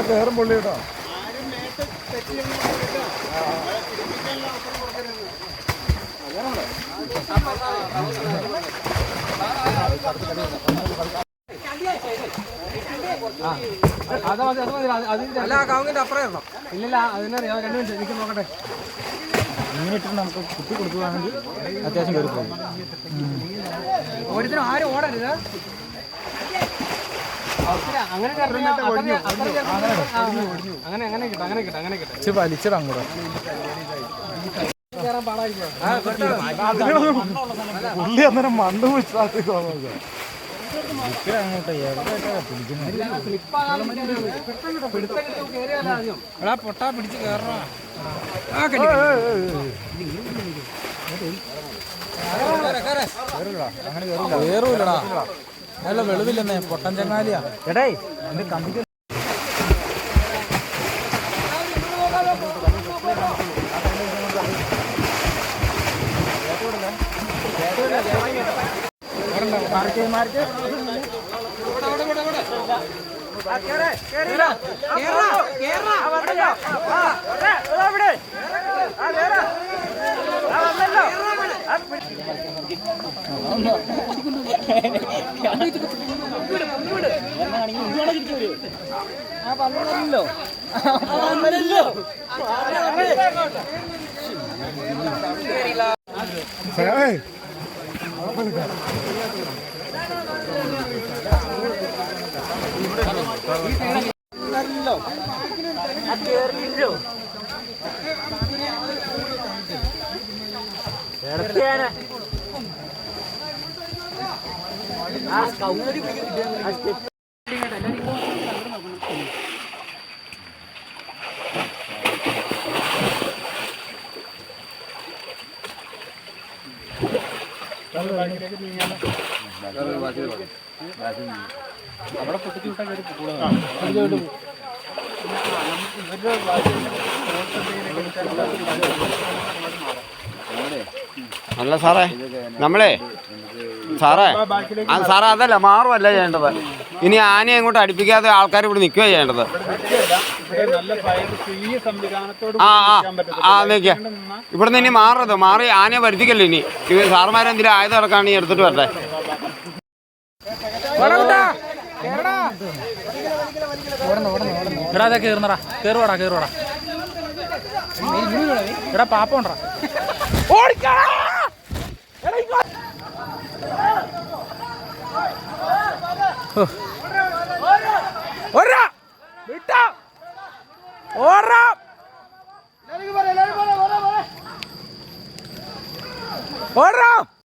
കേറും പൊള്ളി കേട്ടോ. അല്ല കാവുങ്ങിന്റെ അപ്പുറം ഇല്ലില്ല അതിനറിയാം. 2 മിനിറ്റ് എനിക്ക് നോക്കട്ടെ. ഇങ്ങനെ ഇട്ടിട്ട് നമുക്ക് കുത്തി കൊടുക്കുകയാണെങ്കിൽ അത്യാവശ്യം കയറി പോകും. ഓരോരുത്തരും ആരും ഓടരുത്. അങ്ങനെ വലിച്ചിടാം കൂടെ. പുള്ളി അന്നേരം മണ്ണ് പിടിച്ചാത്തേക്ക് അങ്ങോട്ട് പൊട്ടാ പിടിച്ച് കയറണ അങ്ങനെ കയറൂലടാ. നല്ല വെളിവില്ലെന്നേ, പൊട്ടൻ ചങ്ങാലിയാ. എടേ എന്റെ കമ്പിക്ക് അവിടെ പൊട്ടിച്ചു വിട്ടാൽ അല്ല സാറേ, നമ്മളെ സാറേ സാറേ അതല്ല മാറുമല്ല ചെയ്യേണ്ടത്. ഇനി ആനയെ അങ്ങോട്ട് അടുപ്പിക്കാതെ ആൾക്കാർ ഇവിടെ നിൽക്കുക ചെയ്യേണ്ടത്. നിൽക്കുക ഇവിടെ നിന്ന് ഇനി മാറരുത്. മാറി ആനയെ വരുത്തിക്കല്ലോ. ഇനി സാറുമാരെന്തെങ്കിലും ആയുധം ഇറക്കാണ് ഈ എടുത്തിട്ട് വരട്ടെ. എടാ അതെ കയറുന്നടാ, കയറുവാടാ കയറുവാടാ. എടാ പാപ്പ ഉണ്ടടാ. ഓടാ